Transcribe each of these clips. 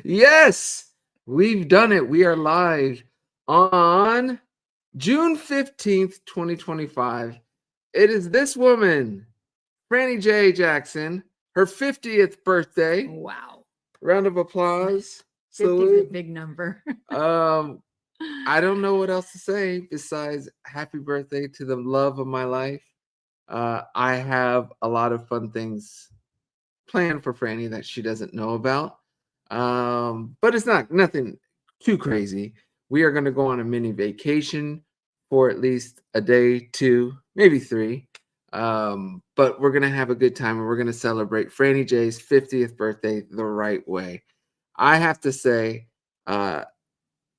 Yes, we've done it. We are live on June 15th, 2025. It is this woman, Franny J. Jackson, her 50th birthday. Wow. Round of applause. 50 is a Salute. big number. I don't know what else to say besides happy birthday to the love of my life. I have a lot of fun things planned for Franny that she doesn't know about. But it's nothing too crazy. We are going to go on a mini vacation for at least a day, 2, maybe 3. But we're going to have a good time and we're going to celebrate Franny J's 50th birthday the right way. I have to say, it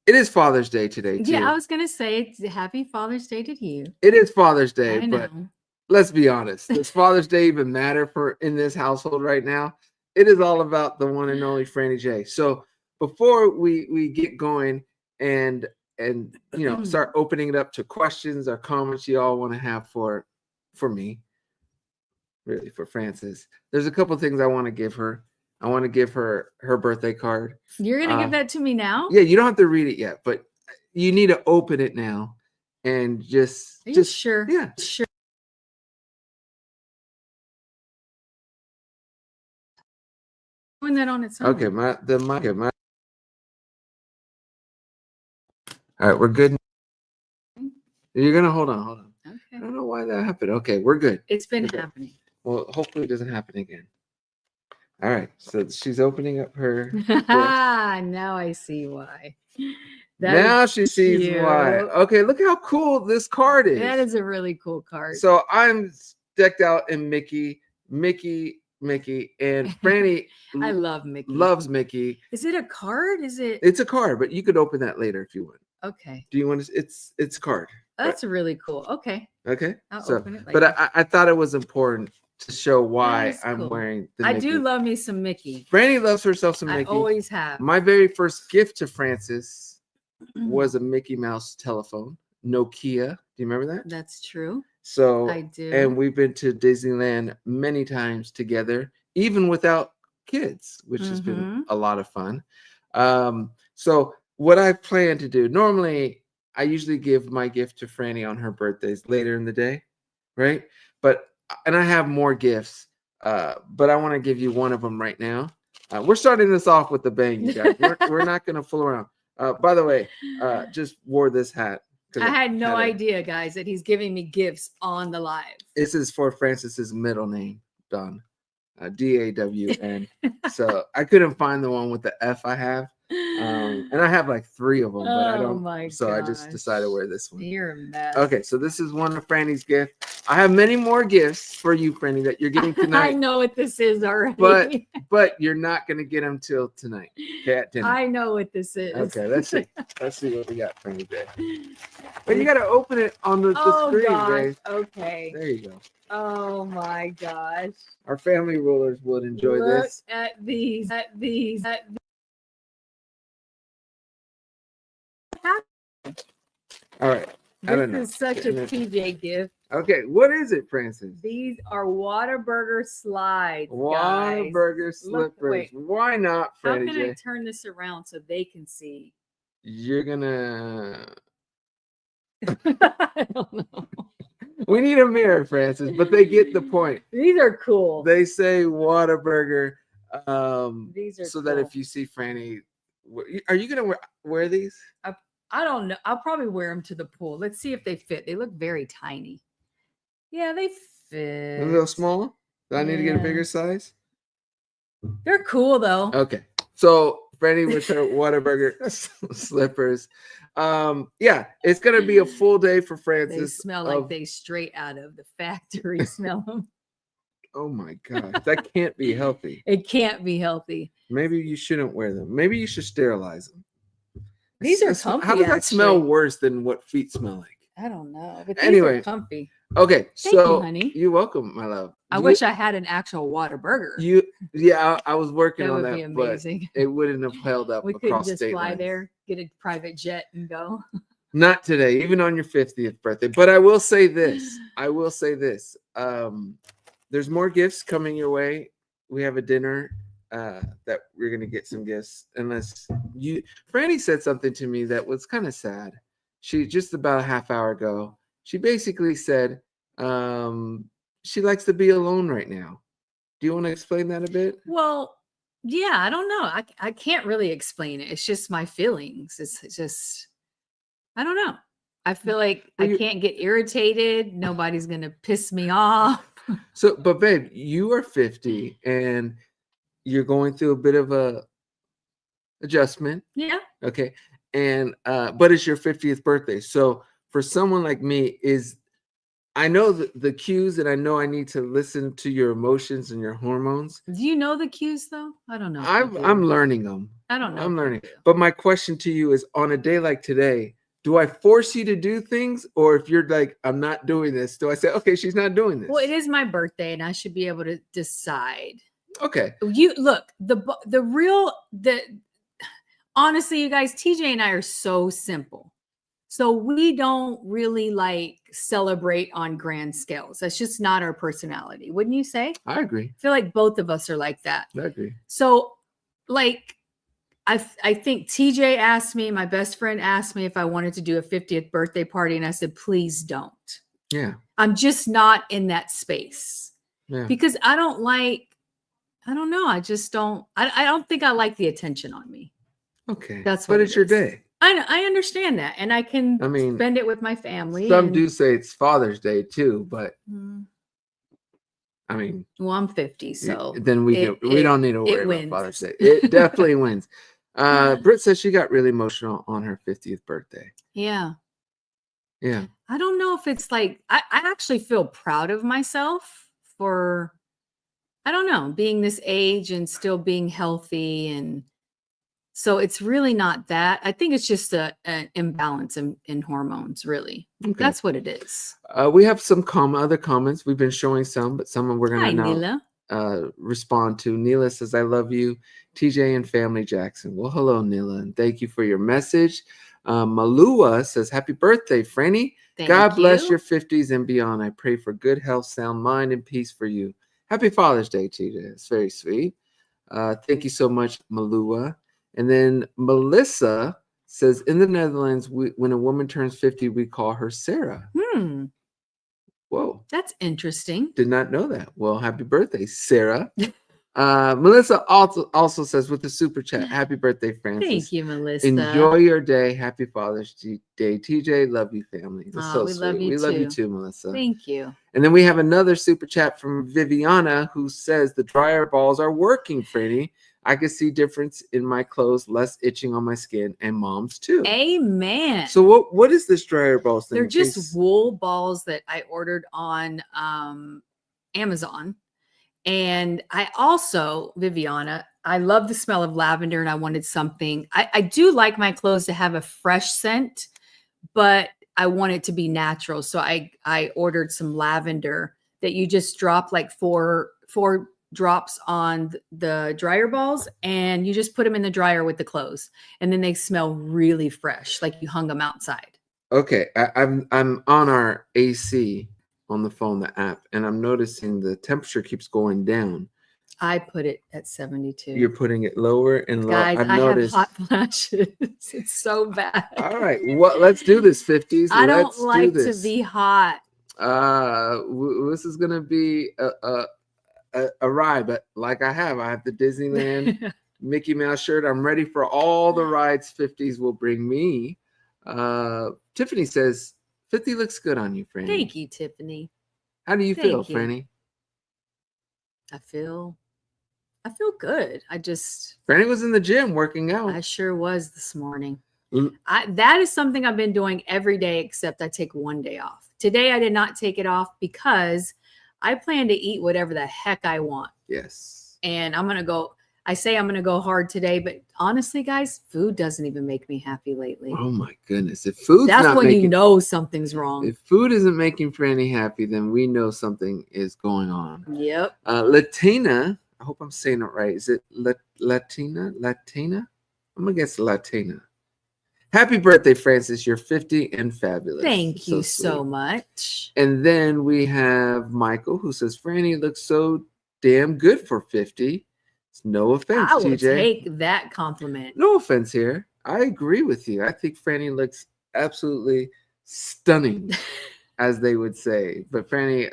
is Father's Day today, too. Yeah, I was going to say happy Father's Day to you. It is Father's Day, I but know. let's be honest. Does Father's Day even matter in this household right now? It is all about the one and only Franny J. So before we get going and start opening it up to questions or comments you all want to have for me, really for Frances, there's a couple things I want to give her. I want to give her her birthday card. You're gonna give that to me now? Yeah, you don't have to read it yet, but you need to open it now and just sure? Yeah, sure. Doing that on its own. Okay, all right, we're good. You're gonna hold on. Okay. I don't know why that happened. Okay, we're good. It's been happening. Well, hopefully it doesn't happen again. All right, so she's opening up her. Now I see why. Now she sees why. Okay, look how cool this card is. That is a really cool card. So I'm decked out in Mickey, and Franny. I love Mickey. Loves Mickey. Is it a card? It's a card, but you could open that later if you want. Okay. Do you want to? It's a card. That's really cool. Okay. Okay. I'll open it later. But I thought it was important to show why I'm wearing the Mickey. I do love me some Mickey. Franny loves herself some Mickey. I always have. My very first gift to Frances was a Mickey Mouse telephone, Nokia. Do you remember that? That's true. So I do. And we've been to Disneyland many times together, even without kids, which has been a lot of fun. So what I plan to do, normally I usually give my gift to Franny on her birthdays later in the day, right? And I have more gifts, but I want to give you one of them right now. We're starting this off with the bang, you guys. We're not going to fool around. By the way, just wore this hat. I had no idea, guys, that he's giving me gifts on the live. This is for Frances's middle name, Dawn, D-A-W-N. So I couldn't find the one with the F I have. And I have like 3 of them, but I don't. So I just decided to wear this one. You're a mess. Okay, so this is one of Franny's gifts. I have many more gifts for you, Franny, that you're getting tonight. I know what this is already. But you're not gonna get them till tonight. Okay, at dinner. I know what this is. Okay, let's see. Let's see what we got, Franny J. But you gotta open it on the screen, babe. Okay. There you go. Oh my gosh. Our family rulers would enjoy this. Look at these. All right. This is such a PJ gift. Okay, what is it, Frances? These are WhataBurger slides. WhataBurger slippers. Why not, Franny How can J? I turn this around so they can see? You're gonna. I don't know. We need a mirror, Frances, but they get the point. These are cool. They say WhataBurger. These are so cool. that if you see Franny, are you gonna wear these? I don't know. I'll probably wear them to the pool. Let's see if they fit. They look very tiny. Yeah, they fit. A little small? Do I need to get a bigger size? They're cool though. Okay. So Franny with her WhataBurger slippers. Yeah, it's gonna be a full day for Frances. They smell like they straight out of the factory. Smell them. Oh my gosh, that can't be healthy. It can't be healthy. Maybe you shouldn't wear them. Maybe you should sterilize them. These are comfy. How does that smell worse than what feet smell like? I don't know. But these anyway, are comfy. Okay, Thank you, honey. You're welcome, my love. I wish I had an actual WhataBurger. I was working on that, be amazing. But it wouldn't have held up. We across couldn't just state fly lines. there, get a private jet, and go. Not today, even on your 50th birthday. But I will say this. There's more gifts coming your way. We have a dinner that we're gonna get some gifts unless you. Franny said something to me that was kind of sad. She just about a half hour ago. She basically said she likes to be alone right now. Do you want to explain that a bit? Well, yeah, I don't know. I can't really explain it. It's just my feelings. It's just, I don't know. I feel like I can't get irritated. Nobody's going to piss me off. So, but babe, you are 50 and you're going through a bit of a adjustment. Yeah. Okay. And but it's your 50th birthday. So for someone like me, I know the cues, and I know I need to listen to your emotions and your hormones. Do you know the cues though? I don't know. I'm learning them. I don't know. I'm learning. But my question to you is, on a day like today, do I force you to do things, or if you're like, I'm not doing this, do I say, okay, she's not doing this? Well, it is my birthday, and I should be able to decide. Okay. You look, honestly, you guys, TJ and I are so simple. So we don't really like celebrate on grand scales. That's just not our personality. Wouldn't you say? I agree. I feel like both of us are like that. I agree. So like, I think TJ asked me, my best friend asked me if I wanted to do a 50th birthday party. And I said, please don't. Yeah. I'm just not in that space. Yeah. Because I don't know. I just don't, I don't think I like the attention on me. Okay. That's what but it's your day. I understand that. And I can spend it with my family. Some do say it's Father's Day too, but I mean, well, I'm 50, so then we don't need to worry about Father's Day. It definitely wins. Britt says she got really emotional on her 50th birthday. Yeah. Yeah. I don't know if it's like, I actually feel proud of myself for, I don't know, being this age and still being healthy. And so it's really not that. I think it's just an imbalance in hormones, really. Okay. That's what it is. We have some other comments. We've been showing some, but some we're going to now respond to. Neela says, I love you, TJ and family Jackson. Well, hello, Neela, and thank you for your message. Malua says, happy birthday, Franny. God bless your 50s and beyond. I pray for good health, sound mind, and peace for you. Happy Father's Day, TJ. It's very sweet. Thank you so much, Malua. And then Melissa says, in the Netherlands, when a woman turns 50, we call her Sarah. Whoa. That's interesting. Did not know that. Well, happy birthday, Sarah. Melissa also says with the super chat, happy birthday, Francis. Thank you, Melissa. Enjoy your day. Happy Father's Day, TJ. Love you, family. That's so sweet. Love you love you too, Melissa. Thank you. And then we have another super chat from Viviana, who says the dryer balls are working, Franny. I can see difference in my clothes, less itching on my skin, and mom's too. Amen. So what is this dryer balls thing? They're just wool balls that I ordered on Amazon. And I also, Viviana, I love the smell of lavender, and I wanted something. I do like my clothes to have a fresh scent, but I want it to be natural. So I ordered some lavender that you just drop like four drops on the dryer balls, and you just put them in the dryer with the clothes, and then they smell really fresh, like you hung them outside. Okay, I'm on our AC on the phone, the app, and I'm noticing the temperature keeps going down. I put it at 72. You're putting it lower and lower. Guys, I have hot flashes. It's so bad. All right, let's do this, 50s. I don't like to be hot. This is gonna be a ride, but like I have the Disneyland Mickey Mouse shirt. I'm ready for all the rides 50s will bring me. Tiffany says 50 looks good on you, Franny. Thank you, Tiffany. How do you feel, Franny? I feel good. Franny was in the gym working out. I sure was this morning. That is something I've been doing every day, except I take one day off. Today I did not take it off because I plan to eat whatever the heck I want. Yes. And I'm going to go hard today, but honestly, guys, food doesn't even make me happy lately. Oh my goodness. That's when you know something's wrong. If food isn't making Franny happy, then we know something is going on. Yep. Latina, I hope I'm saying it right. Is it Latina? I'm going to guess Latina. Happy birthday, Francis. You're 50 and fabulous. Thank you so much. And then we have Michael, who says, Franny looks so damn good for 50. No offense, I will TJ. take that compliment. No offense here. I agree with you. I think Franny looks absolutely stunning, as they would say. But Franny,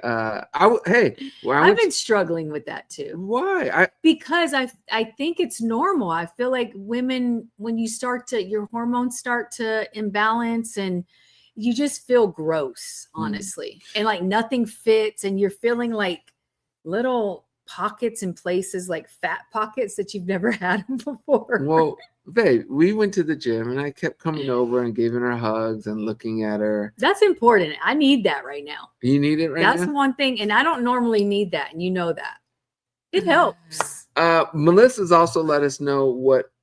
I've been struggling with that too. Why? Because I think it's normal. I feel like women, when you start to, your hormones start to imbalance, and you just feel gross, honestly, and like nothing fits, and you're feeling like little pockets in places, like fat pockets that you've never had before. Well, babe, we went to the gym and I kept coming over and giving her hugs and looking at her. That's important. I need that right now. You need it right now? That's one thing, and I don't normally need that, and you know that. It helps. Melissa's also let us know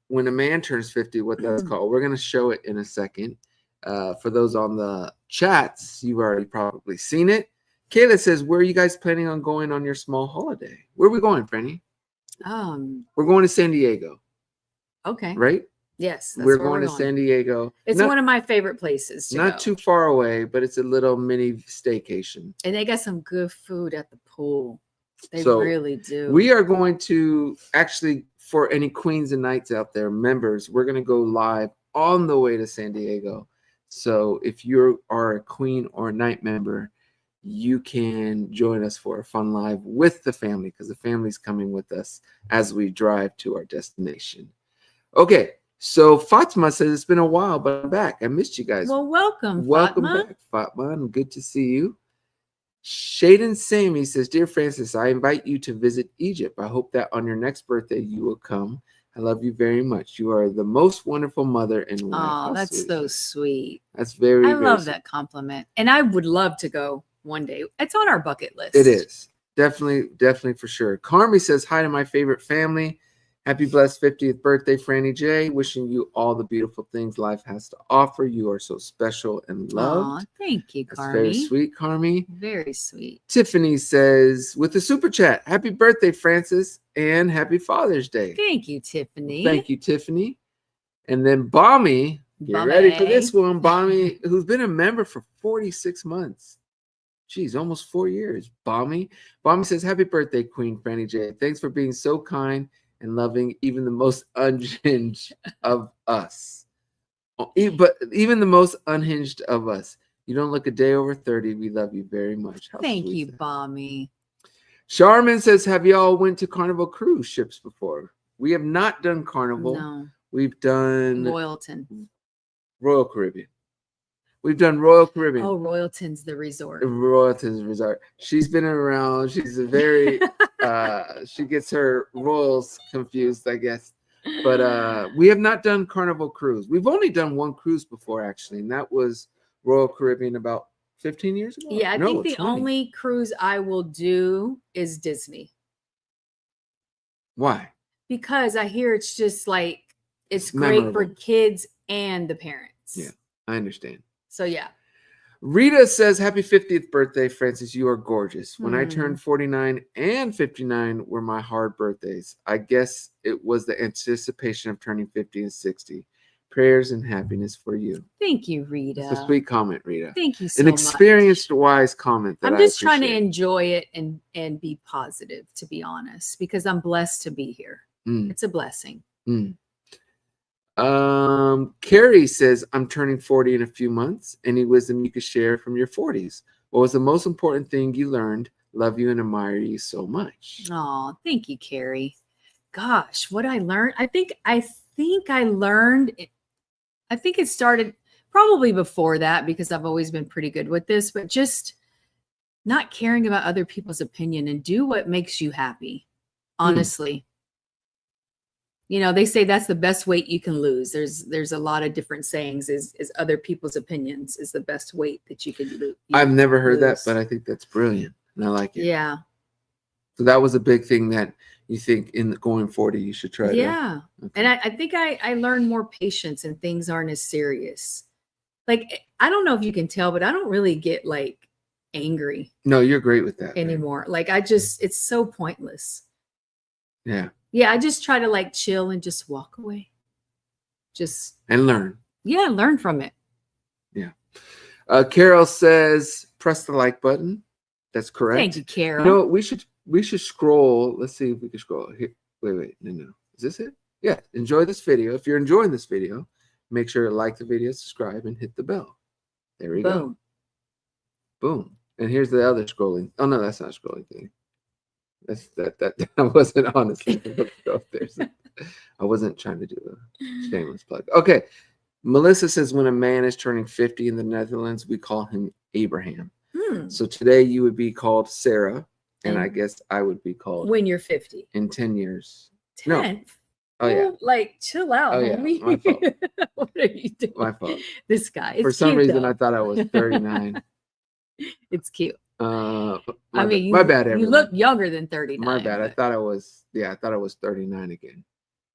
when a man turns 50, what that's called. We're going to show it in a second. For those on the chats, you've already probably seen it. Kayla says, where are you guys planning on going on your small holiday? Where are we going, Franny? We're going to San Diego. Okay. Right? Yes. We're going to San Diego. It's one of my favorite places to Not go. too far away, but it's a little mini staycation. And they got some good food at the pool. They really do. We are going to actually, for any queens and knights out there, members, we're going to go live on the way to San Diego. So if you are a queen or a knight member, you can join us for a fun live with the family, because the family's coming with us as we drive to our destination. Okay, so Fatma says, it's been a while, but I'm back. I missed you guys. Well, welcome back, Fatma, and good to see you. Shaden Sammy says, dear Francis, I invite you to visit Egypt. I hope that on your next birthday you will come. I love you very much. You are the most wonderful mother and wife. Oh, that's so sweet. That's very, I love that compliment. And I would love to go one day. It's on our bucket list. It is. Definitely for sure. Carmi says, hi to my favorite family. Happy blessed 50th birthday, Franny J. Wishing you all the beautiful things life has to offer. You are so special and loved. Oh, thank you, Carmi. That's very sweet, Carmi. Very sweet. Tiffany says, with the super chat, happy birthday, Francis, and happy Father's Day. Thank you, Tiffany. Thank you, Tiffany. And then Bommy, get ready for this one. Bommy, who's been a member for 46 months. Geez, almost 4 years. Bommy says, happy birthday, Queen Franny J. Thanks for being so kind and loving, even the most unhinged of us. But even the most unhinged of us. You don't look a day over 30. We love you very much. Thank you, Bommy. Charmin says, have y'all went to Carnival cruise ships before? We have not done Carnival. No. We've done Royal Caribbean. We've done Royal Caribbean. Oh, Royalton's the resort. Royalton's resort. She's been around. She's a very she gets her royals confused, I guess. But we have not done Carnival cruise. We've only done one cruise before, actually, and that was Royal Caribbean about 15 years ago. Yeah, I think the only cruise I will do is Disney. Why? Because I hear it's just like it's great for kids and the parents. Yeah, I understand. So yeah. Rita says, happy 50th birthday, Francis. You are gorgeous. When I turned 49 and 59 were my hard birthdays. I guess it was the anticipation of turning 50 and 60. Prayers and happiness for you. Thank you, Rita. It's a sweet comment, Rita. Thank you so much. An experienced, wise comment. I'm just trying to enjoy it and be positive, to be honest, because I'm blessed to be here. It's a blessing. Carrie says, I'm turning 40 in a few months. Any wisdom you could share from your 40s? What was the most important thing you learned? Love you and admire you so much. Oh, thank you, Carrie. Gosh, what I learned. I think I learned. I think it started probably before that, because I've always been pretty good with this, but just not caring about other people's opinion and do what makes you happy. Honestly. You know, they say that's the best weight you can lose. There's a lot of different sayings. Is other people's opinions is the best weight that you can lose. I've never heard that, but I think that's brilliant, and I like it. Yeah. So that was a big thing that you think in going 40 you should try. Yeah, and I think I learned more patience, and things aren't as serious. Like, I don't know if you can tell, but I don't really get like angry. No, you're great with that anymore. Man. Like it's so pointless. Yeah. Yeah, I just try to like chill and just walk away. And learn. Yeah, learn from it. Yeah. Carol says, press the like button. That's correct. Thank you, Carol. You know, we should scroll. Let's see if we can scroll here. Wait. No. Is this it? Yeah. Enjoy this video. If you're enjoying this video, make sure to like the video, subscribe, and hit the bell. There we go. Boom. And here's the other scrolling. Oh no, that's not a scrolling thing. That's that I wasn't honestly. I wasn't trying to do a shameless plug. Okay. Melissa says when a man is turning 50 in the Netherlands, we call him Abraham. So today you would be called Sarah, and I guess I would be called when you're 50. In 10 years. 10? No. Oh yeah. Like chill out. Oh yeah. My fault. What are you doing? My fault. This guy. For some reason, I thought I was 39. It's cute. My bad. Everyone. You look younger than 39. My bad. But... I thought I was 39 again.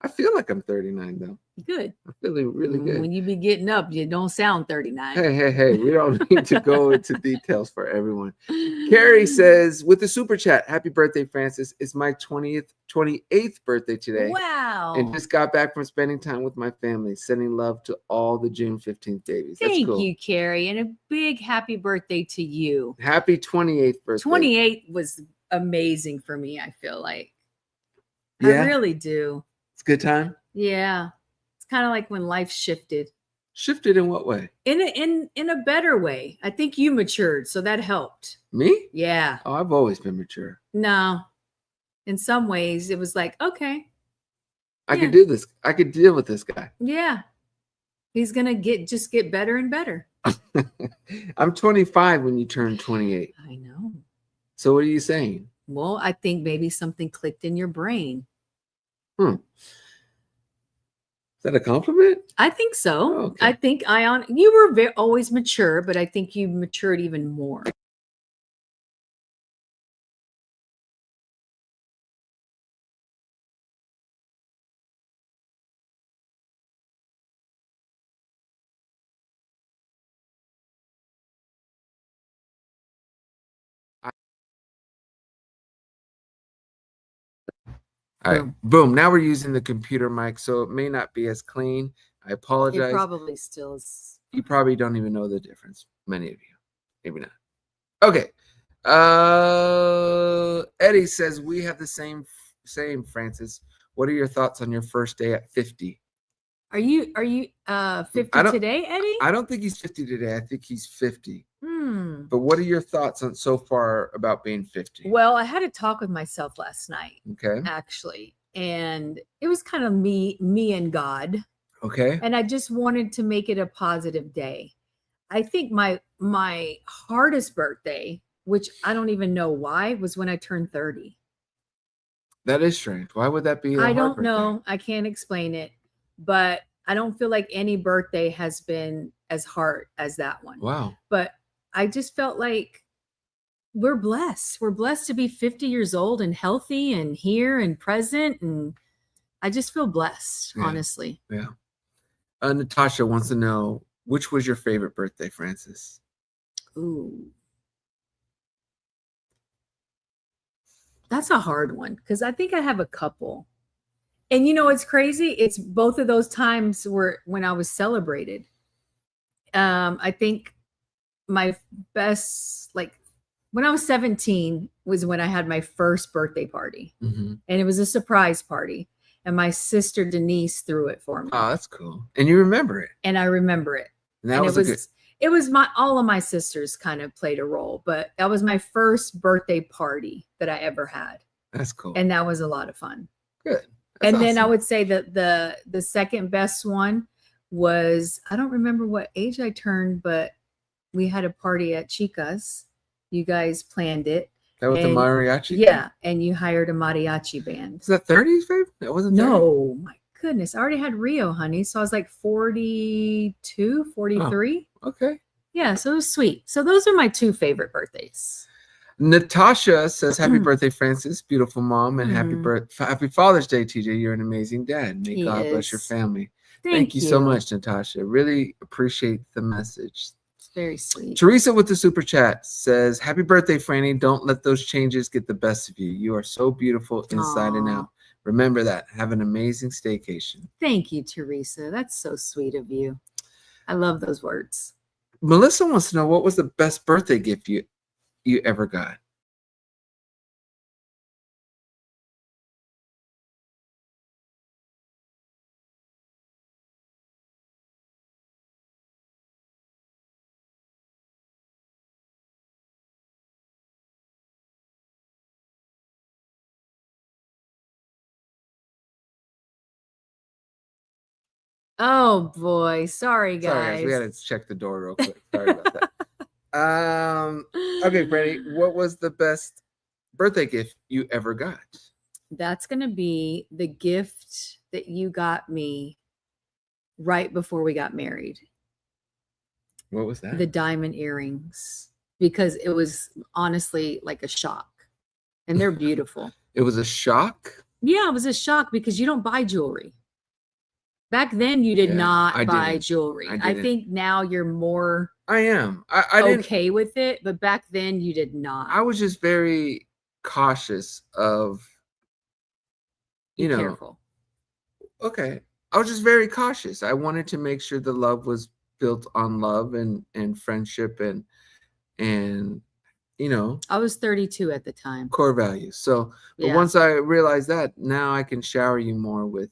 I feel like I'm 39 though. Good. I'm feeling really good. When you be getting up, you don't sound 39. Hey. We don't need to go into details for everyone. Carrie says, with the super chat, happy birthday, Francis. It's my 28th birthday today. Wow. And just got back from spending time with my family. Sending love to all the June 15th babies. Thank you, Carrie. And a big happy birthday to you. Happy 28th birthday. 28 was amazing for me, I feel like. Yeah. I really do. It's a good time. Yeah. It's kind of like when life shifted. Shifted in what way? In a better way. I think you matured, so that helped. Me? Yeah. Oh, I've always been mature. No. In some ways, it was like, okay. I could do this. I could deal with this guy. Yeah. He's gonna just get better and better. I'm 25 when you turn 28. I know. So what are you saying? Well, I think maybe something clicked in your brain. Is that a compliment? I think so. Oh, okay. I think you were always mature, but I think you matured even more. All right, boom. Now we're using the computer mic, so it may not be as clean. I apologize. It probably still is. You probably don't even know the difference. Many of you, maybe not. Okay. Eddie says we have the same, Francis. What are your thoughts on your first day at 50? Are you 50 today, Eddie? I don't think he's 50 today. I think he's 50. But what are your thoughts on so far about being 50? Well, I had a talk with myself last night. Okay. Actually, and it was kind of me and God. Okay. And I just wanted to make it a positive day. I think my hardest birthday, which I don't even know why, was when I turned 30. That is strange. Why would that be? I don't know. I can't explain it, but I don't feel like any birthday has been as hard as that one. Wow. But I just felt like we're blessed. We're blessed to be 50 years old and healthy and here and present. And I just feel blessed, honestly. Yeah. Natasha wants to know, which was your favorite birthday, Francis? Ooh. That's a hard one because I think I have a couple. And you know, it's crazy. It's both of those times were when I was celebrated. I think my best, like when I was 17 was when I had my first birthday party. And it was a surprise party. And my sister Denise threw it for me. Oh, that's cool. And you remember it. And I remember it. And that it was all of my sisters kind of played a role, but that was my first birthday party that I ever had. That's cool. And that was a lot of fun. Good. That's awesome. Then I would say that the second best one was, I don't remember what age I turned, but we had a party at Chica's. You guys planned it. That was the mariachi? Yeah. And you hired a mariachi band. Is that 30s, babe? That wasn't 30? No, my goodness. I already had Rio, honey. So I was like 42, 43. Oh, okay. Yeah. So it was sweet. So those are my two favorite birthdays. Natasha says, happy birthday, Francis. Beautiful mom. And happy Father's Day, TJ. You're an amazing dad. May God bless your family. Thank you so much, Natasha. Really appreciate the message. It's very sweet. Teresa with the super chat says, happy birthday, Franny. Don't let those changes get the best of you. You are so beautiful inside and out. Remember that. Have an amazing staycation. Thank you, Teresa. That's so sweet of you. I love those words. Melissa wants to know, what was the best birthday gift you ever got? Oh boy. Sorry, Sorry, guys. We guys. had to check the door real quick. Sorry about that. Okay, Freddie, what was the best birthday gift you ever got? That's going to be the gift that you got me right before we got married. What was that? The diamond earrings, because it was honestly like a shock. And they're beautiful. It was a shock? Yeah, it was a shock because you don't buy jewelry. Back then, you did not buy jewelry. I think now you're more I am. I didn't okay with it, but back then you did not. I was just very cautious of, Be you know, careful. okay. I was just very cautious. I wanted to make sure the love was built on love and friendship and you know, I was 32 at the time. core values. So, but Yeah. once I realized that, now I can shower you more with,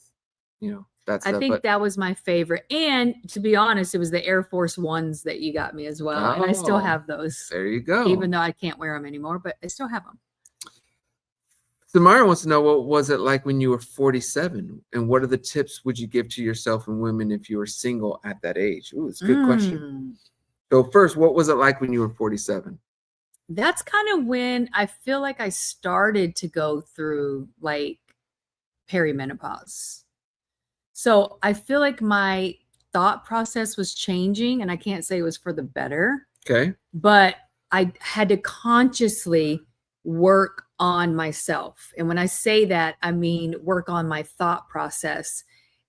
you know, that stuff. I think that was my favorite. And to be honest, it was the Air Force Ones that you got me as well. And I still Oh, have those, there you go. even though I can't wear them anymore, but I still have them. Samara wants to know, what was it like when you were 47? And what are the tips would you give to yourself and women if you were single at that age? Ooh, it's a good question. So first, what was it like when you were 47? That's kind of when I feel like I started to go through like perimenopause. So I feel like my thought process was changing, and I can't say it was for the better. Okay. But I had to consciously work on myself. And when I say that, I mean work on my thought process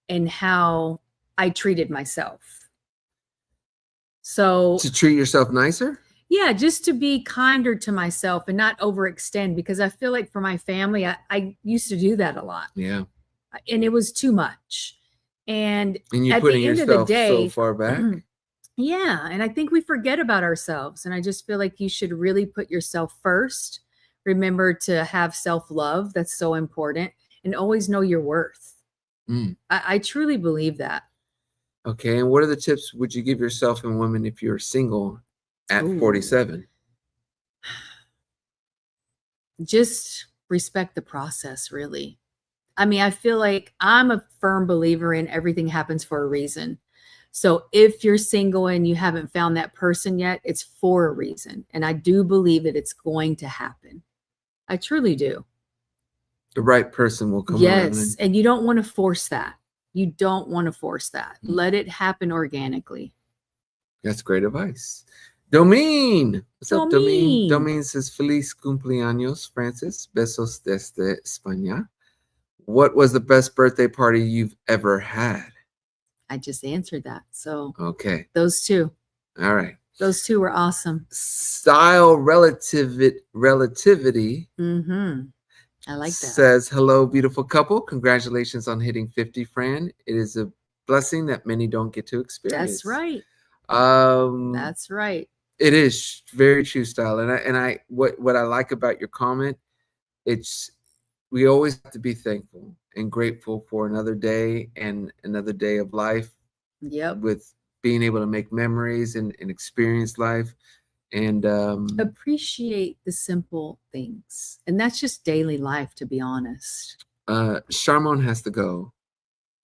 and how I treated myself. So to treat yourself nicer? Yeah, just to be kinder to myself and not overextend, because I feel like for my family, I used to do that a lot. Yeah. And it was too much. And you're at putting the end yourself of the day, so far back. Yeah. And I think we forget about ourselves. And I just feel like you should really put yourself first. Remember to have self-love. That's so important. And always know your worth. I truly believe that. Okay. And what are the tips would you give yourself and women if you're single at 47? Just respect the process, really. I mean, I feel like I'm a firm believer in everything happens for a reason. So if you're single and you haven't found that person yet, it's for a reason. And I do believe that it's going to happen. I truly do. The right person will come around. Yes. And you don't want to force that. You don't want to force that. Let it happen organically. That's great advice. Domine. What's up, Domine? Domine. Domine says, Feliz cumpleaños, Francis. Besos desde España. What was the best birthday party you've ever had? I just answered that. So okay. Those two. All right. Those two were awesome. Style relativity. I like that. Says, hello, beautiful couple. Congratulations on hitting 50, Fran. It is a blessing that many don't get to experience. That's right. That's right. It is very true, style. And what I like about your comment, we always have to be thankful and grateful for another day and another day of life. Yep. With being able to make memories and experience life. And appreciate the simple things. And that's just daily life, to be honest. Charmon has to go,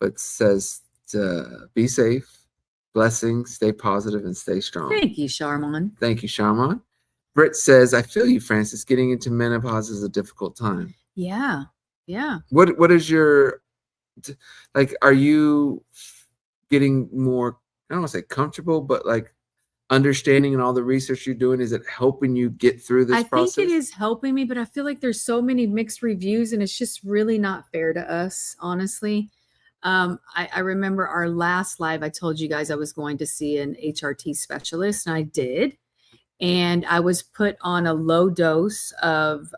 but says to be safe, blessings, stay positive, and stay strong. Thank you, Charmon. Thank you, Charmon. Britt says, I feel you, Francis. Getting into menopause is a difficult time. Yeah. Yeah. What is your, like, are you getting more, I don't want to say comfortable, but like understanding and all the research you're doing, is it helping you get through this process? I think it is helping me, but I feel like there's so many mixed reviews and it's just really not fair to us, honestly. I remember our last live, I told you guys I was going to see an HRT specialist, and I did. And I was put on a low dose of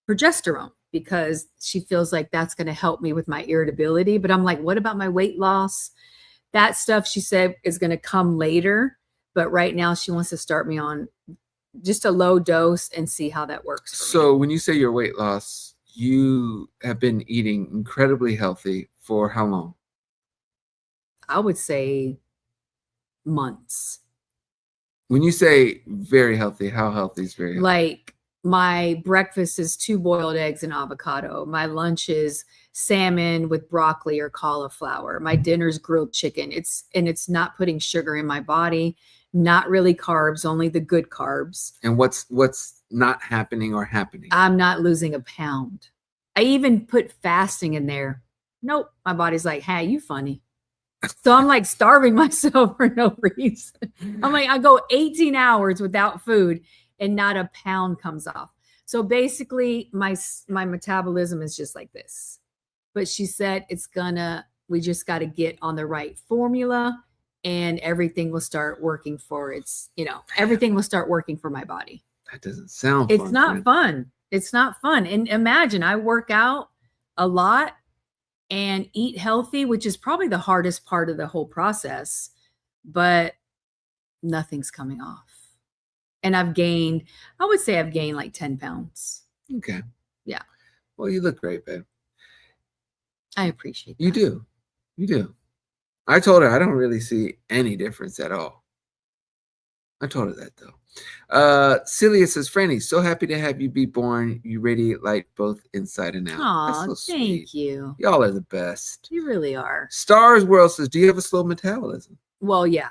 progesterone because she feels like that's going to help me with my irritability. But I'm like, what about my weight loss? That stuff, she said, is going to come later. But right now she wants to start me on just a low dose and see how that works. So when you say your weight loss, you have been eating incredibly healthy for how long? I would say months. When you say very healthy, how healthy is very healthy? Like My breakfast is 2 boiled eggs and avocado. My lunch is salmon with broccoli or cauliflower. My dinner's grilled chicken. It's not putting sugar in my body, not really carbs, only the good carbs. And what's not happening or happening? I'm not losing a pound. I even put fasting in there. Nope. My body's like, hey, you funny. So I'm like starving myself for no reason. I'm like, I go 18 hours without food and not a pound comes off. So basically my metabolism is just like this. But she said we just got to get on the right formula and everything will start working everything will start working for my body. That doesn't sound It's fun, not friend. fun. It's not fun. And imagine I work out a lot and eat healthy, which is probably the hardest part of the whole process, but nothing's coming off. And I would say I've gained like 10 pounds. Okay. Yeah. Well, you look great, babe. I appreciate that. You do. You do. I told her I don't really see any difference at all. I told her that though. Celia says, Franny, so happy to have you be born. You radiate light both inside and out. Aw, That's so thank sweet. you. Y'all are the best. You really are. Stars World says, do you have a slow metabolism? Well, yeah,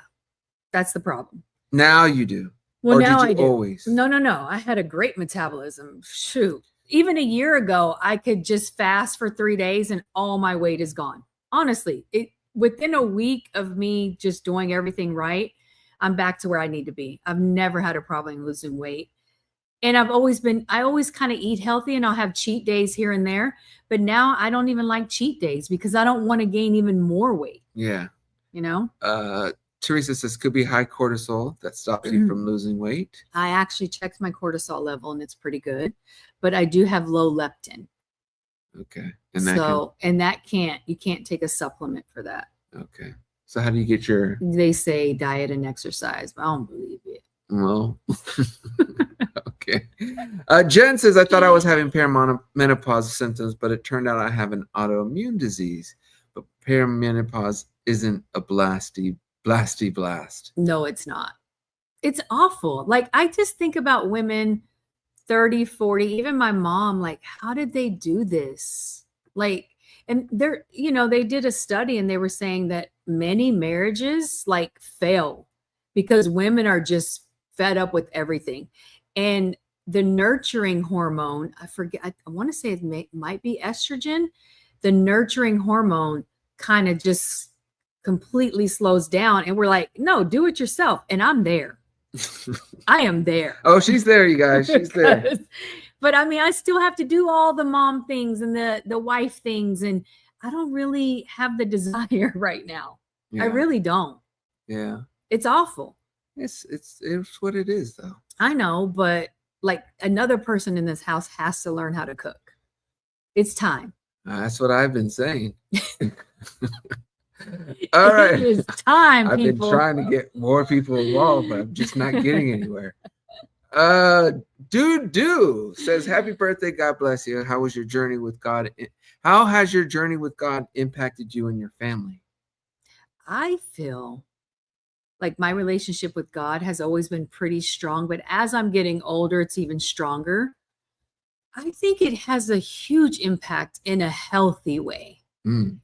that's the problem. Now you do. Well, or now did you I do. Always? No. I had a great metabolism. Shoot. Even a year ago, I could just fast for 3 days and all my weight is gone. Honestly, within a week of me just doing everything right, I'm back to where I need to be. I've never had a problem losing weight. And I always kind of eat healthy and I'll have cheat days here and there. But now I don't even like cheat days because I don't want to gain even more weight. Yeah. You know? Teresa says, could be high cortisol that stops you from losing weight. I actually checked my cortisol level and it's pretty good. But I do have low leptin. Okay. You can't take a supplement for that. Okay. So how do you get your... They say diet and exercise, but I don't believe it. Well, okay. Jen says, I thought I was having perimenopause symptoms, but it turned out I have an autoimmune disease. But perimenopause isn't a blasty blast. No, it's not. It's awful. Like, I just think about women 30, 40, even my mom, like, how did they do this? Like, and they did a study and they were saying that many marriages like fail because women are just fed up with everything. And the nurturing hormone, I forget, I want to say it might be estrogen. The nurturing hormone kind of just completely slows down. And we're like, no, do it yourself. And I'm there. I am there. Oh, she's there, you guys. She's there. But I mean, I still have to do all the mom things and the wife things. And I don't really have the desire right now. Yeah. I really don't. Yeah. It's awful. It's what it is, though. I know, but like another person in this house has to learn how to cook. It's time. That's what I've been saying. All right. It is time, I've people. been trying to get more people involved, but I'm just not getting anywhere. Dude says, happy birthday. God bless you. How was your journey with God? How has your journey with God impacted you and your family? I feel like my relationship with God has always been pretty strong, but as I'm getting older, it's even stronger. I think it has a huge impact in a healthy way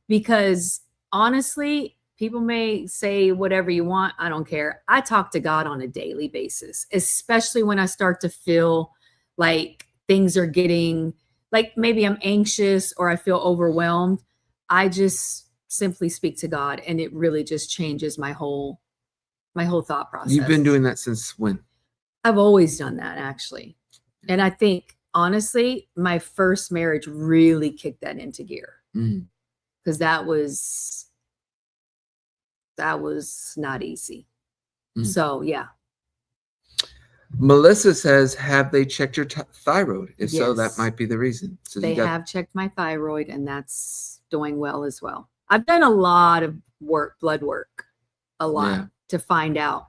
because honestly, people may say whatever you want. I don't care. I talk to God on a daily basis, especially when I start to feel like things are getting like maybe I'm anxious or I feel overwhelmed. I just simply speak to God and it really just changes my whole thought process. You've been doing that since when? I've always done that, actually. And I think honestly, my first marriage really kicked that into gear because that was not easy. So yeah. Melissa says, have they checked your thyroid? If so, that Yes. might be the reason. So They have checked my thyroid and that's doing well as well. I've done a lot of blood work, to find out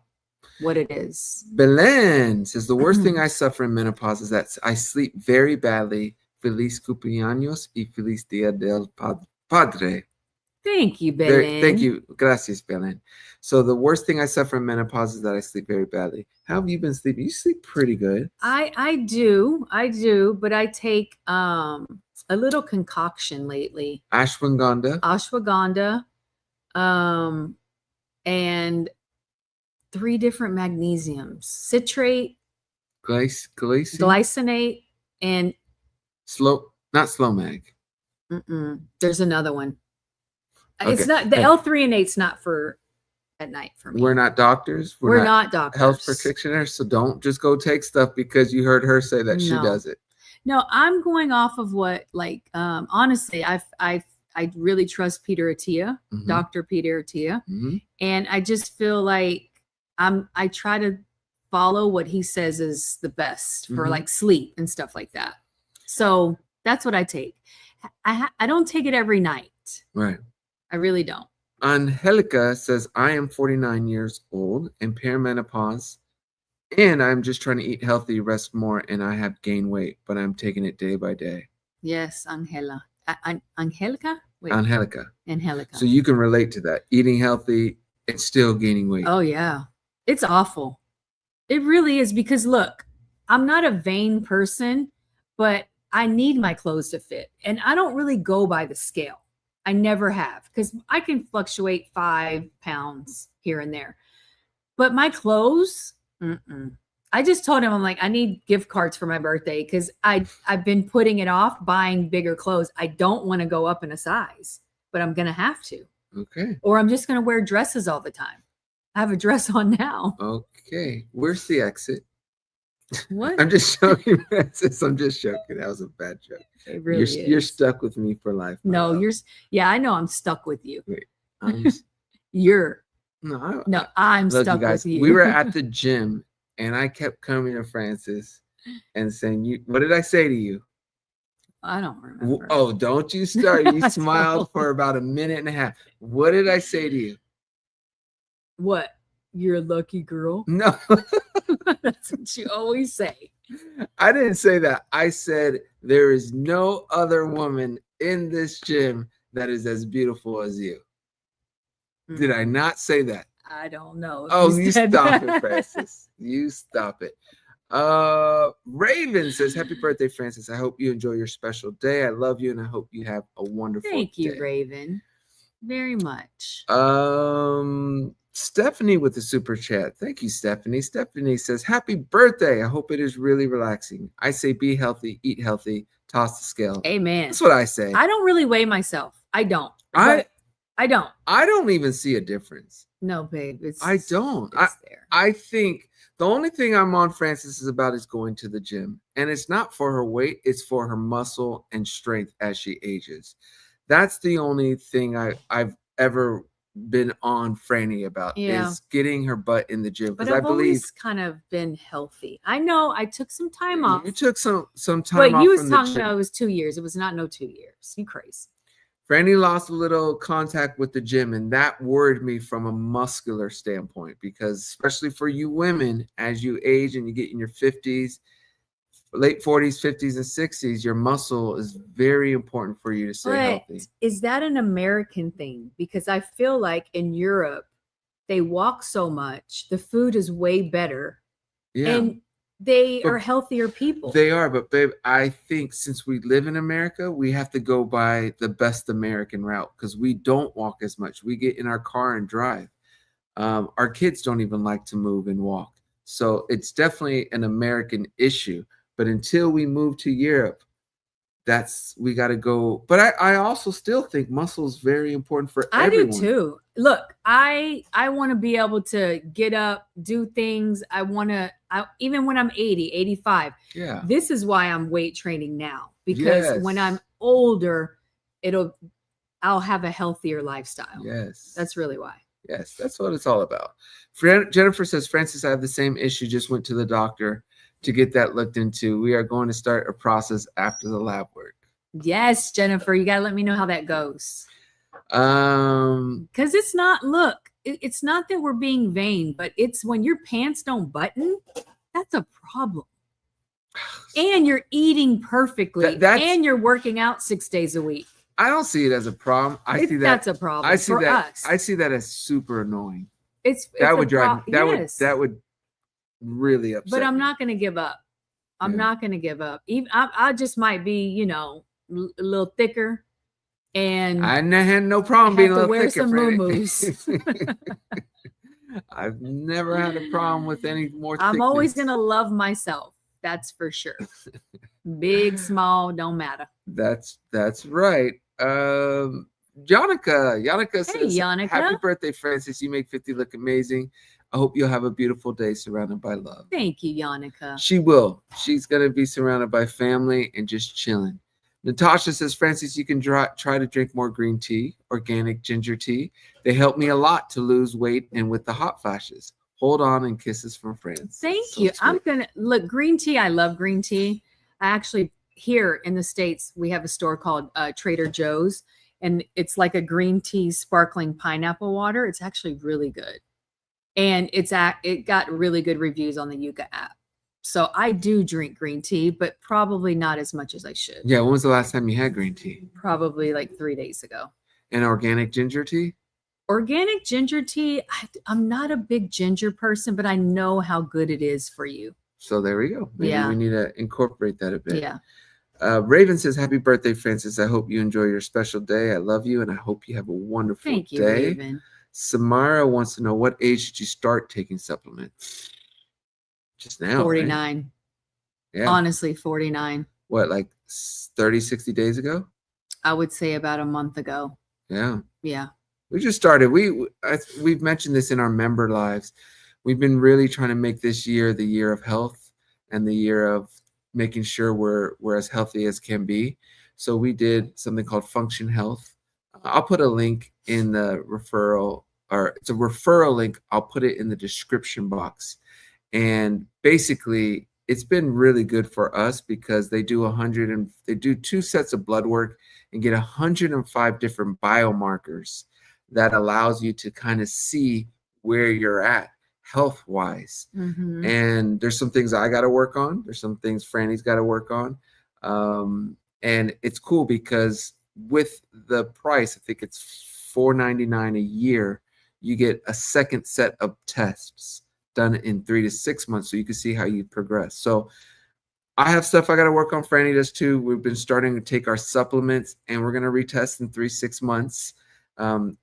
what it is. Belen says, the worst thing I suffer in menopause is that I sleep very badly. Feliz cumpleaños y feliz dia del padre. Thank you, Belen. Thank you. Gracias, Belen. So the worst thing I suffer in menopause is that I sleep very badly. How have you been sleeping? You sleep pretty good. I do, but I take a little concoction lately. Ashwagandha, and 3 different magnesiums: citrate, glycinate, and not slow mag. There's another one. Okay. It's not the L-threonate's not for at night for me. We're not doctors. We're not doctors. Health practitioners, so don't just go take stuff because you heard her say that she does it. No, I'm going off of what, like, honestly, I really trust Peter Attia, Dr. Peter Attia, and I just feel like I try to follow what he says is the best for like sleep and stuff like that. So that's what I take. I don't take it every night. Right. I really don't. Angelica says, I am 49 years old and perimenopause, and I'm just trying to eat healthy, rest more, and I have gained weight, but I'm taking it day by day. Yes, Angelica? Wait. Angelica. Angelica. So you can relate to that. Eating healthy and still gaining weight. Oh, yeah. It's awful. It really is, because look, I'm not a vain person, but I need my clothes to fit. And I don't really go by the scale. I never have, because I can fluctuate 5 pounds here and there. But my clothes, I just told him, I'm like, I need gift cards for my birthday, because I've been putting it off buying bigger clothes. I don't want to go up in a size, but I'm going to have to. Okay. Or I'm just going to wear dresses all the time. I have a dress on now. Okay. Where's the exit? What? I'm just joking, Francis. I'm just joking. That was a bad joke. It really is. You're stuck with me for life. No, yeah, I know I'm stuck with you. Wait, I'm look, stuck you guys, with you. We were at the gym and I kept coming to Francis and saying, what did I say to you? I don't remember. Oh, don't you start. You smiled for about a minute and a half. What did I say to you? What? You're a lucky girl? No. That's what you always say. I didn't say that. I said there is no other woman in this gym that is as beautiful as you. Did I not say that? I don't know. Oh, you stop it, Francis. You stop it. Raven says, happy birthday, Francis. I hope you enjoy your special day. I love you and I hope you have a wonderful day. Thank you, Raven. Very much. Stephanie with the super chat. Thank you, Stephanie. Stephanie says, happy birthday. I hope it is really relaxing. I say be healthy, eat healthy, toss the scale. Amen. That's what I say. I don't really weigh myself. I don't. I don't. I don't even see a difference. No, babe. I don't. There. I think the only thing I'm on Francis is about is going to the gym. And it's not for her weight. It's for her muscle and strength as she ages. That's the only thing I've ever been on Franny about is getting her butt in the gym. But I've always kind of been healthy. I know I took some time off. You took some time off. But you was from talking about it was 2 years. It was not 2 years. You crazy. Franny lost a little contact with the gym, and that worried me from a muscular standpoint, because especially for you women, as you age and you get in your 50s, late 40s, 50s, and 60s, your muscle is very important for you to stay healthy. Is that an American thing? Because I feel like in Europe, they walk so much. The food is way better. Yeah. And they are healthier people. They are, but babe, I think since we live in America, we have to go by the best American route, because we don't walk as much. We get in our car and drive. Our kids don't even like to move and walk. So it's definitely an American issue. But until we move to Europe, we got to go. But I also still think muscle is very important for everyone. I do too. Look, I want to be able to get up, do things. I even when I'm 80, 85. Yeah. This is why I'm weight training now, because when I'm older, I'll have a healthier lifestyle. Yes. That's really why. Yes, that's what it's all about. Jennifer says, Francis, I have the same issue. Just went to the doctor to get that looked into. We are going to start a process after the lab work. Yes, Jennifer, you got to let me know how that goes. Because it's not that we're being vain, but it's when your pants don't button, that's a problem. And you're eating perfectly, and you're working out 6 days a week. I don't see it as a problem. I see that that's a problem. I see that as super annoying. That a would drive me. yes. That would really upset But I'm me. not going to give up. I'm Yeah. not going to give up. Even I just might be, you know, a little thicker, and I had no problem have being a to little wear thicker, some Franny. muumuus. I've never had a problem with any more I'm always thickness. going to love myself. That's for sure. Big, small, don't matter. That's right. Yannicka Hey, says, "Happy Yannicka. birthday, Francis! You make 50 look amazing. I hope you'll have a beautiful day surrounded by love." Thank you, Yannicka. She will. She's gonna be surrounded by family and just chilling. Natasha says, "Francis, you can try to drink more green tea, organic ginger tea. They help me a lot to lose weight and with the hot flashes. Hold on and kisses from France." Thank So you. sweet. I'm gonna look green tea. I love green tea. I actually here in the States we have a store called Trader Joe's, and it's like a green tea sparkling pineapple water. It's actually really good, and it got really good reviews on the Yuka app. So I do drink green tea, but probably not as much as I should. Yeah, when was the last time you had green tea? Probably like 3 days ago. And organic ginger tea? Organic ginger tea, I'm not a big ginger person, but I know how good it is for you. So there we go. Maybe Yeah. we need to incorporate that a bit. Yeah. Raven says, "Happy birthday, Francis. I hope you enjoy your special day. I love you, and I hope you have a wonderful Thank you, day." Raven. Samara wants to know, what age did you start taking supplements? Just now, 49. Right? Yeah. Honestly, 49. What, like 30, 60 days ago? I would say about a month ago. Yeah. Yeah. We just started. We've mentioned this in our member lives. We've been really trying to make this year the year of health and the year of making sure we're as healthy as can be. So we did something called Function Health. I'll put a link in the referral, or it's a referral link. I'll put it in the description box. And basically, it's been really good for us because they do 2 sets of blood work and get 105 different biomarkers that allows you to kind of see where you're at health wise. Mm-hmm. And there's some things I got to work on. There's some things Franny's got to work on. And it's cool because with the price, I think it's $4.99 a year, you get a second set of tests done in 3 to 6 months, so you can see how you progress. So I have stuff I got to work on. Franny does too. We've been starting to take our supplements, and we're going to retest in 3-6 months.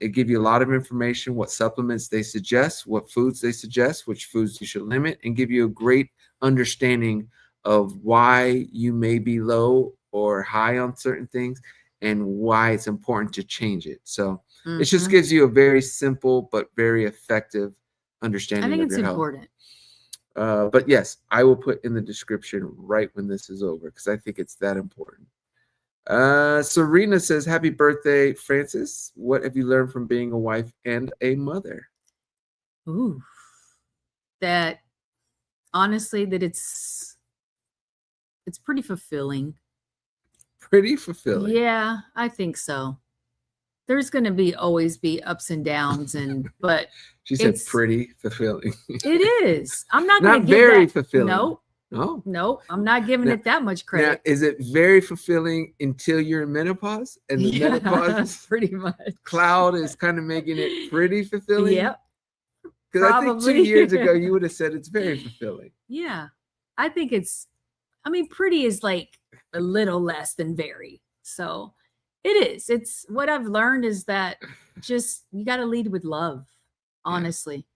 It gives you a lot of information, what supplements they suggest, what foods they suggest, which foods you should limit, and give you a great understanding of why you may be low or high on certain things and why it's important to change it. So it just gives you a very simple but very effective understanding. I think it's important. But yes, I will put in the description right when this is over because I think it's that important. Serena says, "Happy birthday, Francis. What have you learned from being a wife and a mother?" Ooh, that honestly, that it's pretty fulfilling. Pretty fulfilling. Yeah, I think so. There's going to always be ups and downs, but she said pretty fulfilling. It is. I'm not going to give very that, fulfilling. No. Oh. No, I'm not giving it that much credit. Now, is it very fulfilling until you're in menopause? And the menopause pretty much cloud is kind of making it pretty fulfilling? Yep. Because I think 2 years ago you would have said it's very fulfilling. Yeah. I think pretty is like a little less than very. So it is. It's what I've learned is that just you got to lead with love, honestly.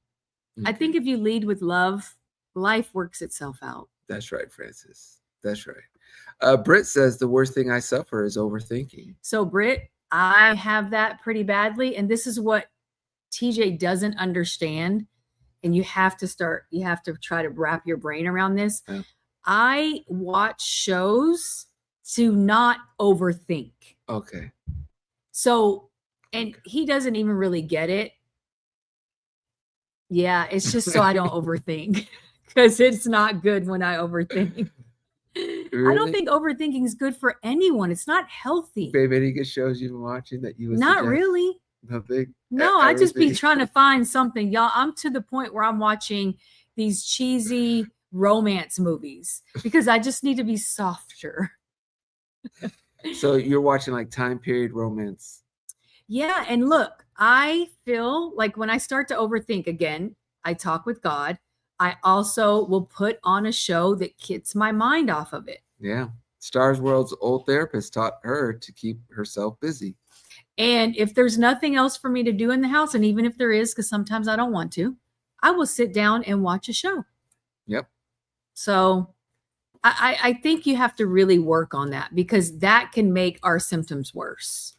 Yeah. Okay. I think if you lead with love, life works itself out. That's right, Francis. That's right. Britt says the worst thing I suffer is overthinking. So, Britt, I have that pretty badly. And this is what TJ doesn't understand. And you have to try to wrap your brain around this. Yeah. I watch shows to not overthink. Okay. So, and he doesn't even really get it. Yeah, it's just so I don't overthink. Because it's not good when I overthink. Really? I don't think overthinking is good for anyone. It's not healthy. Babe, any good shows you've been watching that you would Not suggest? really. Nothing? No, I just be trying to find something. Y'all, I'm to the point where I'm watching these cheesy romance movies because I just need to be softer. So you're watching like time period romance. Yeah, and look, I feel like when I start to overthink again, I talk with God. I also will put on a show that gets my mind off of it. Yeah. Stars World's old therapist taught her to keep herself busy. And if there's nothing else for me to do in the house, and even if there is, because sometimes I don't want to, I will sit down and watch a show. Yep. So I think you have to really work on that, because that can make our symptoms worse.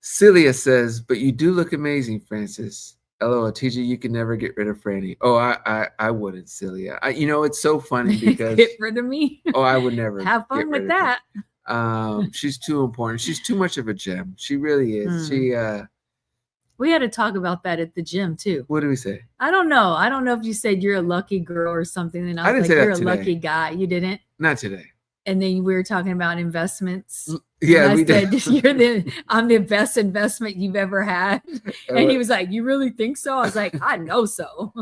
Celia says, but you do look amazing, Francis. LOL, TJ, you can never get rid of Franny. Oh, I wouldn't, Celia. It's so funny because Get rid of me. Oh, I would never Have fun with that. She's too important. She's too much of a gem. She really is. She We had to talk about that at the gym too. What do we say? I don't know. I don't know if you said you're a lucky girl or something. And I was like, you're a lucky guy. You didn't? Not today. And then we were talking about investments. Yeah, we said, I'm the best investment you've ever had. And he was like, you really think so? I was like, I know so.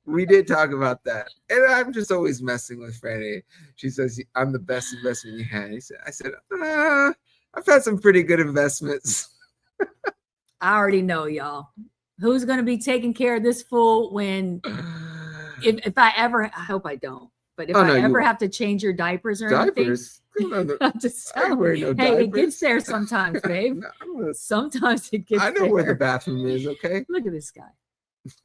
We did talk about that. And I'm just always messing with Franny. She says, I'm the best investment you had. I said, I've had some pretty good investments. I already know, y'all. Who's going to be taking care of this fool when, if I ever, I hope I don't. But if I ever have to change your diapers or anything, I'm just telling you, hey, it gets there sometimes, babe. Sometimes it gets there. I know where the bathroom is, okay? Look at this guy.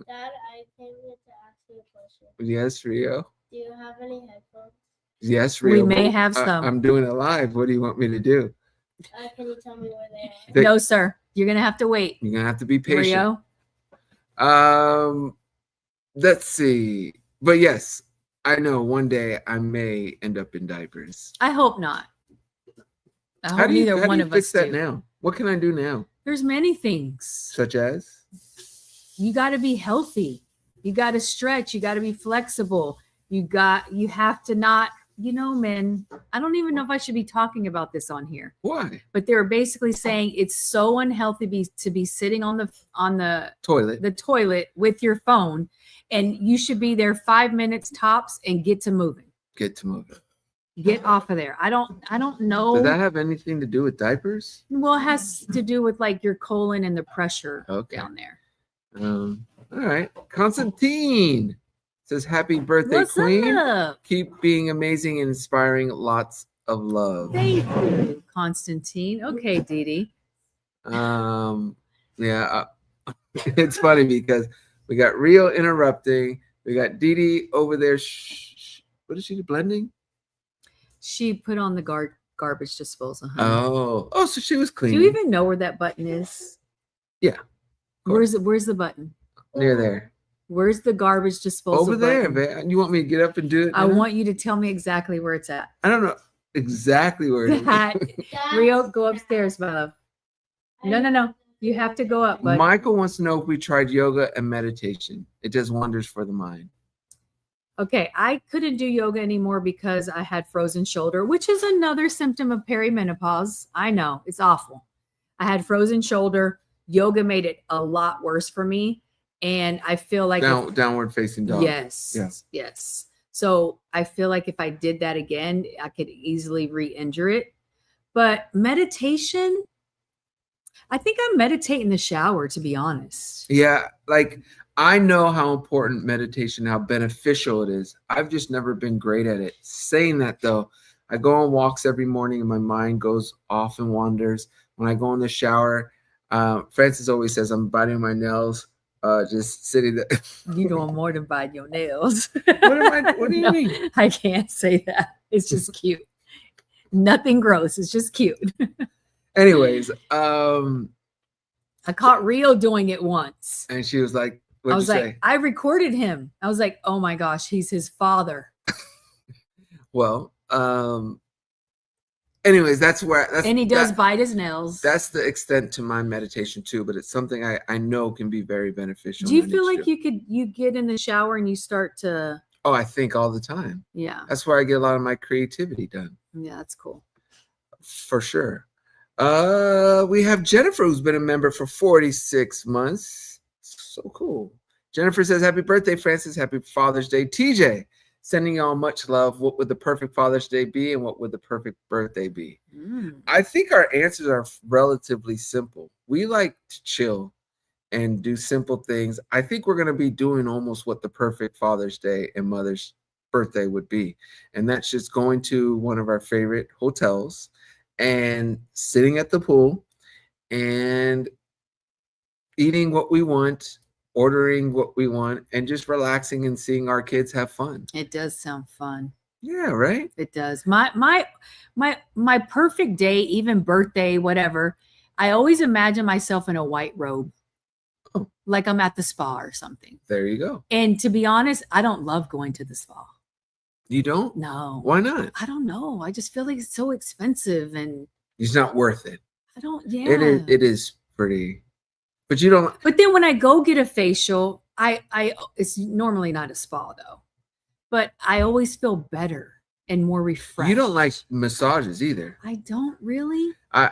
Dad, I came here to ask you a question. Yes, Rio. Do you have any headphones? Yes, Rio. We may have some. I'm doing it live. What do you want me to do? Can you tell me where they are? No, sir. You're going to have to wait. You're going to have to be patient. Rio? Let's see. But yes, I know one day I may end up in diapers. I hope not. I hope neither one of us fix that now? What can I do now? There's many things. Such as? You got to be healthy. You got to stretch. You got to be flexible. You have to not, men, I don't even know if I should be talking about this on here. Why? But they're basically saying it's so unhealthy to be sitting on the toilet with your phone, and you should be there 5 minutes tops and get to moving. Get off of there. I don't know. Does that have anything to do with diapers? Well, it has to do with like your colon and the pressure down there. All right. Constantine says, happy birthday, What's Queen. Up? Keep being amazing and inspiring. Lots of love. Thank you, Constantine. Okay, Dee Dee. Yeah. It's funny because we got Rio interrupting. We got Dee Dee over there. What is she blending? She put on the garbage disposal. Honey. Oh, so she was cleaning. Do you even know where that button is? Yeah. Where's the button? Near there. Where's the garbage disposal over there, button? man? You want me to get up and do it now? I want you to tell me exactly where it's at. I don't know exactly where it is. Rio, go upstairs, my love. No. You have to go up, bud. Michael wants to know if we tried yoga and meditation. It does wonders for the mind. Okay, I couldn't do yoga anymore because I had frozen shoulder, which is another symptom of perimenopause. I know, it's awful. I had frozen shoulder. Yoga made it a lot worse for me. And I feel like downward facing dog. Yes. So I feel like if I did that again, I could easily re-injure it. But meditation, I think I meditate in the shower, to be honest. Yeah, like I know how important meditation, how beneficial it is. I've just never been great at it. Saying that though, I go on walks every morning and my mind goes off and wanders. When I go in the shower, Francis always says I'm biting my nails, just sitting there. You're doing more than biting your nails. What do you mean? I can't say that. It's just cute. Nothing gross. It's just cute. Anyways, I caught Rio doing it once. And she was like, I was like, I recorded him. I was like, oh my gosh, he's his father. Well, anyways, and he does bite his nails. That's the extent to my meditation too, but it's something I know can be very beneficial. Do you feel like you get in the shower and you start to? Oh, I think all the time. Yeah. That's where I get a lot of my creativity done. Yeah, that's cool. For sure. We have Jennifer, who's been a member for 46 months. So cool. Jennifer says, happy birthday, Francis. Happy Father's Day. TJ Sending y'all much love. What would the perfect Father's Day be, and what would the perfect birthday be? I think our answers are relatively simple. We like to chill and do simple things. I think we're going to be doing almost what the perfect Father's Day and Mother's birthday would be. And that's just going to one of our favorite hotels and sitting at the pool and eating what we want, ordering what we want, and just relaxing and seeing our kids have fun. It does sound fun. Yeah, right? It does. My perfect day, even birthday, whatever, I always imagine myself in a white robe. Oh. Like I'm at the spa or something. There you go. And to be honest, I don't love going to the spa. You don't? No. Why not? I don't know. I just feel like it's so expensive and It's not worth it. I don't, yeah. It is pretty, but you don't. But then when I go get a facial, it's normally not a spa though, but I always feel better and more refreshed. You don't like massages either. I don't really. I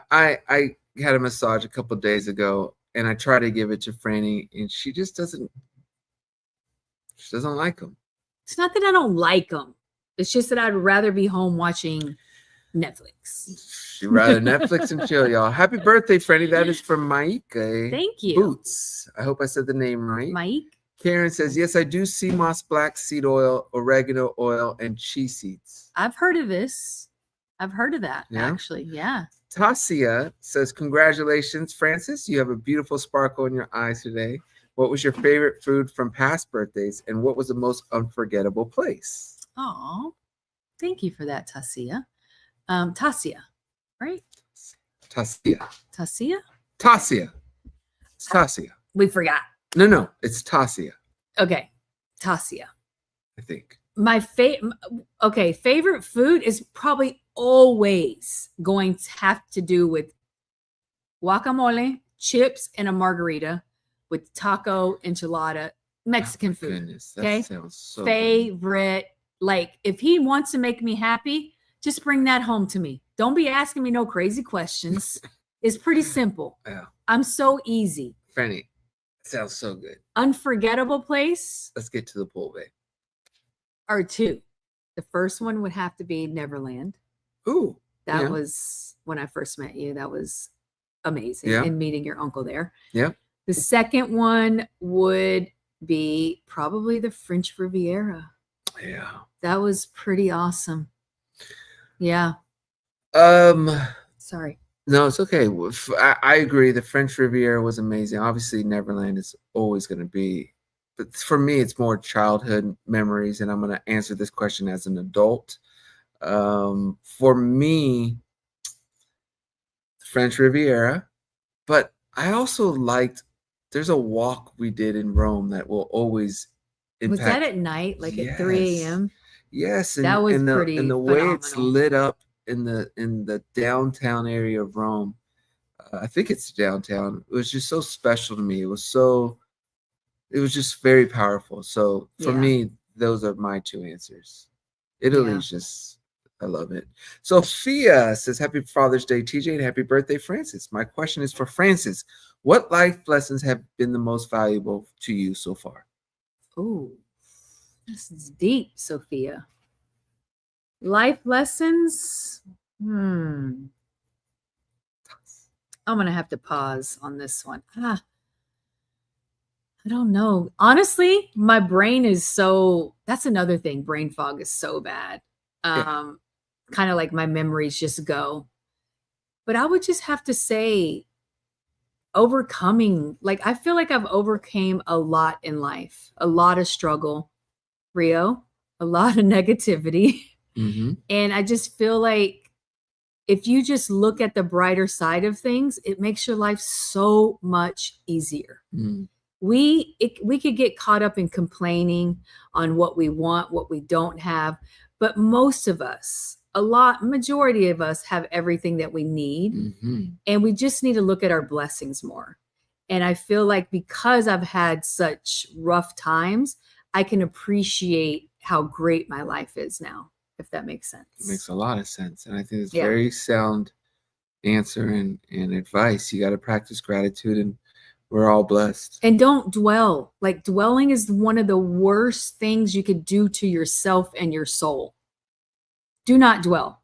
had a massage a couple days ago, and I tried to give it to Franny, and she just doesn't. She doesn't like them. It's not that I don't like them. It's just that I'd rather be home watching Netflix. She'd rather Netflix and chill, y'all. Happy birthday, Franny. That is from Mike. Thank you. Boots. I hope I said the name right. Mike. Karen says, yes, I do sea moss, black seed oil, oregano oil, and chia seeds. I've heard of this. I've heard of that, Yeah? actually. Yeah. Tasia says, congratulations, Francis. You have a beautiful sparkle in your eyes today. What was your favorite food from past birthdays, and what was the most unforgettable place? Oh, thank you for that, Tasia. Tasia, right? Tasia. Tasia? Tasia. It's Tasia. We forgot. No, it's Tasia, Okay, Tasia. I think. My favorite food is probably always going to have to do with guacamole, chips, and a margarita with taco, enchilada, Mexican food. Goodness, that Okay? sounds so good. Favorite. Like, if he wants to make me happy, just bring that home to me. Don't be asking me no crazy questions. It's pretty simple. Yeah. I'm so easy. Franny, sounds so good. Unforgettable place Let's get to the pool, babe. are two. The first one would have to be Neverland. Ooh. That yeah. was when I first met you. That was amazing. Yeah. And meeting your uncle there. Yeah. The second one would be probably the French Riviera. Yeah. That was pretty awesome. Yeah. Sorry. No, it's okay. I agree. The French Riviera was amazing. Obviously, Neverland is always going to be, but for me, it's more childhood memories. And I'm going to answer this question as an adult. For me, French Riviera, but I also liked. There's a walk we did in Rome that will always impact. Was that at night, like at 3 a.m.? Yes, That was pretty and the way it's phenomenal. lit up in the downtown area of Rome. I think it's downtown. It was just so special to me. It was just very powerful. So for Yeah. me, those are my two answers. Italy's just, I love it. Sophia says, happy Father's Day, TJ, and happy birthday, Francis. My question is for Francis. What life lessons have been the most valuable to you so far? Oh, this is deep, Sophia. Life lessons. I'm going to have to pause on this one. I don't know. Honestly, my brain is that's another thing. Brain fog is so bad. Kind of like my memories just go. But I would just have to say overcoming, like I feel like I've overcame a lot in life, a lot of struggle, Rio, a lot of negativity. Mm-hmm. And I just feel like if you just look at the brighter side of things, it makes your life so much easier. Mm. We could get caught up in complaining on what we want, what we don't have. But most of us, majority of us have everything that we need. Mm-hmm. And we just need to look at our blessings more. And I feel like because I've had such rough times, I can appreciate how great my life is now, if that makes sense. It makes a lot of sense. And I think it's Yeah. very sound answer and advice. You got to practice gratitude and We're all blessed. And don't dwell. Like dwelling is one of the worst things you could do to yourself and your soul. Do not dwell.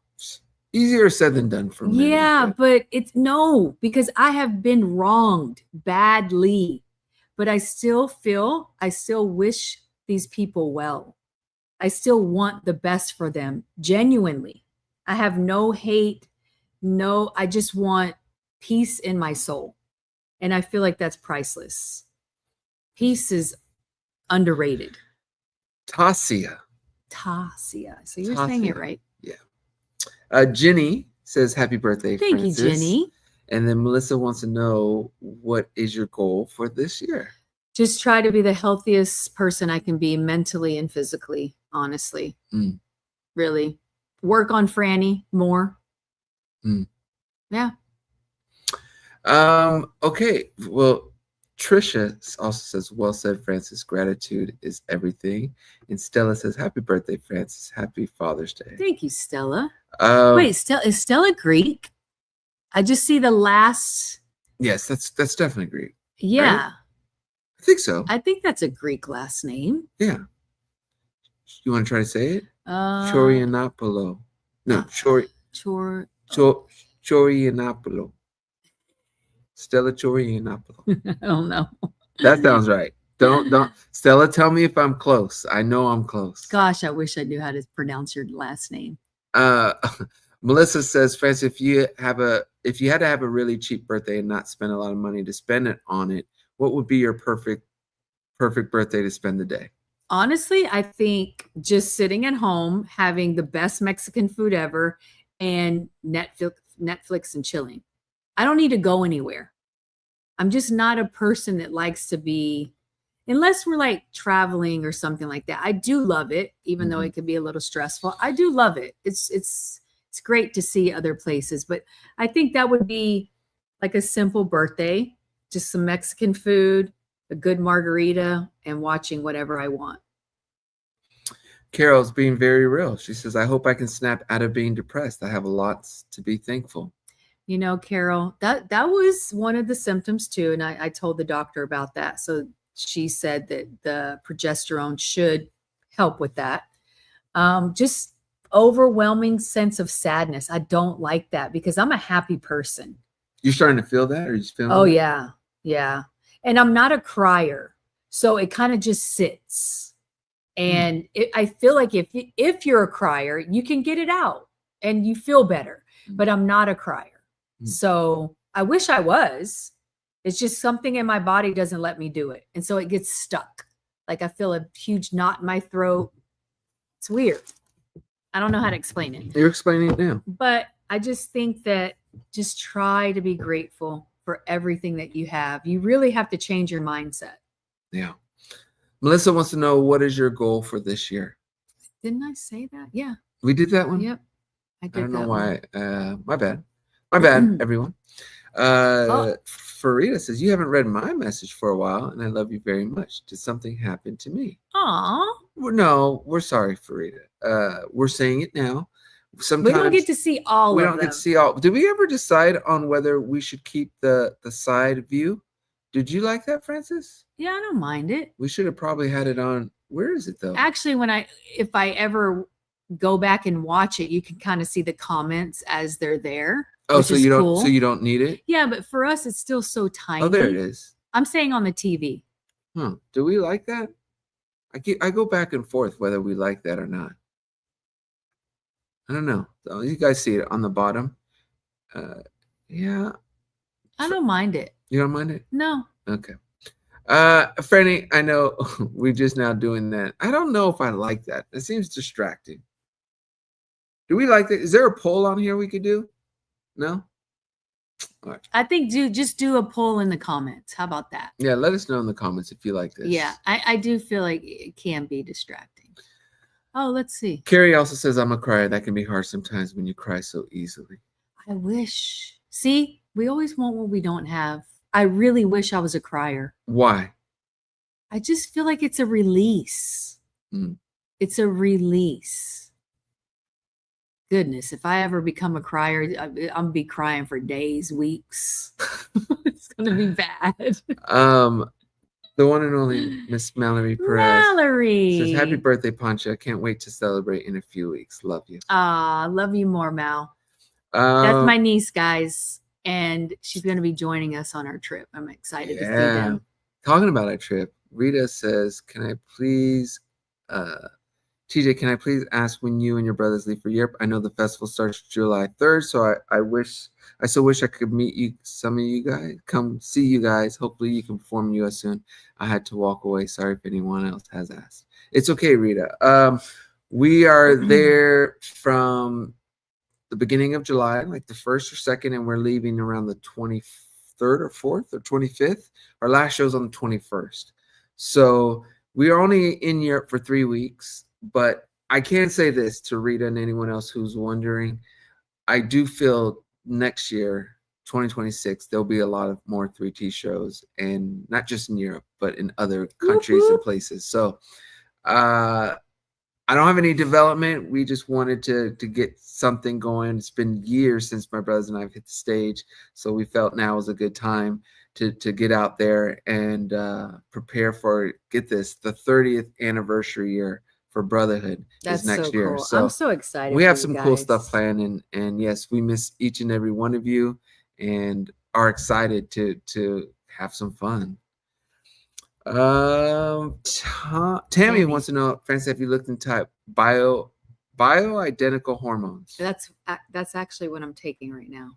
Easier said than done for me. Yeah, but it's no, because I have been wronged badly, but I still wish these people well. I still want the best for them, genuinely. I have no hate, I just want peace in my soul. And I feel like that's priceless. Peace is underrated. Tasia. So you're saying it right. Yeah. Jenny says, happy birthday, Thank Francis. you, Jenny. And then Melissa wants to know, what is your goal for this year? Just try to be the healthiest person I can be mentally and physically, honestly. Really. Work on Franny more. Yeah. Okay. Well, Trisha also says, well said, Francis. Gratitude is everything. And Stella says, happy birthday, Francis. Happy Father's Day. Thank you, Stella. Wait, is Stella Greek? I just see the last. Yes, that's definitely Greek. Yeah. Right? I think so. I think that's a Greek last name. Yeah. You want to try to say it? Chorianopoulos. No, Chorianopoulos. Stella Chorianopoulos. I don't know. That sounds right. Don't Stella, tell me if I'm close. I know I'm close. Gosh, I wish I knew how to pronounce your last name. Melissa says, Francis, if you had to have a really cheap birthday and not spend a lot of money to spend it on it, what would be your perfect birthday to spend the day? Honestly, I think just sitting at home, having the best Mexican food ever, and Netflix and chilling. I don't need to go anywhere. I'm just not a person that likes to be, unless we're like traveling or something like that. I do love it, even though it can be a little stressful. I do love it. It's great to see other places, but I think that would be like a simple birthday, just some Mexican food, a good margarita, and watching whatever I want. Carol's being very real. She says, I hope I can snap out of being depressed. I have lots to be thankful. You know, Carol, that was one of the symptoms too. And I told the doctor about that. So she said that the progesterone should help with that. Just overwhelming sense of sadness. I don't like that because I'm a happy person. You're starting to feel that, or you feeling? Oh, yeah. Yeah. And I'm not a crier. So it kind of just sits. And I feel like if you're a crier, you can get it out and you feel better, but I'm not a crier. So I wish I was. It's just something in my body doesn't let me do it. And so it gets stuck. Like I feel a huge knot in my throat. It's weird. I don't know how to explain it. You're explaining it now. But I just think that just try to be grateful for everything that you have. You really have to change your mindset. Yeah. Melissa wants to know, what is your goal for this year? Didn't I say that? Yeah. We did that one? Yep. I don't know why. My bad. My bad, everyone. Farida says, you haven't read my message for a while, and I love you very much. Did something happen to me? Aw. No, we're sorry, Farida. We're saying it now. Sometimes we don't get to see all we of don't them. get to see all. Did we ever decide on whether we should keep the side view? Did you like that, Francis? Yeah, I don't mind it. We should have probably had it on. Where is it though? Actually, if I ever go back and watch it, you can kind of see the comments as they're there. Oh, so you don't cool. So you don't need it? Yeah, but for us it's still so tiny. Oh, there it is. I'm saying on the TV. Do we like that? I go back and forth whether we like that or not. I don't know. You guys see it on the bottom. Yeah. I don't mind it. You don't mind it? No. Okay. Franny, I know we're just now doing that. I don't know if I like that. It seems distracting. Do we like that? Is there a poll on here we could do? No? All right. I think just do a poll in the comments. How about that? Yeah, let us know in the comments if you like this. Yeah, I do feel like it can be distracting. Oh, let's see. Carrie also says, I'm a crier. That can be hard sometimes when you cry so easily. I wish. See, we always want what we don't have. I really wish I was a crier. Why? I just feel like it's a release. It's a release. Goodness, if I ever become a crier, I'm gonna be crying for days, weeks. It's gonna be bad. The one and only Miss Mallory Perez Mallory says, "Happy birthday, Pancha! Can't wait to celebrate in a few weeks. Love you." Love you more, Mal. That's Um, my niece, guys, and she's gonna be joining us on our trip. I'm excited to see them. Talking about our trip, Rita says, "Can I please, TJ? Can I please ask when you and your brothers leave for Europe? I know the festival starts July 3rd, so I so wish I could meet you. Some of you guys, come see you guys. Hopefully, you can perform in US soon. I had to walk away. Sorry if anyone else has asked. It's okay, Rita. We are there from the beginning of July, like the 1st or 2nd, and we're leaving around the 23rd or 4th or 25th. Our last show's on the 21st. So we are only in Europe for 3 weeks, but I can say this to Rita and anyone else who's wondering. I do feel next year, 2026, there'll be a lot of more 3T shows, and not just in Europe, but in other countries and places. So I don't have any development. We just wanted to get something going. It's been years since my brothers and I have hit the stage, so we felt now was a good time to get out there and prepare for, get this, the 30th anniversary year for Brotherhood. That's is next so year. cool. So I'm so excited. we have for some you cool guys. stuff planned, and yes, we miss each and every one of you and are excited to have some fun. Tammy wants to know, Francis, if you looked in type bioidentical hormones. That's actually what I'm taking right now.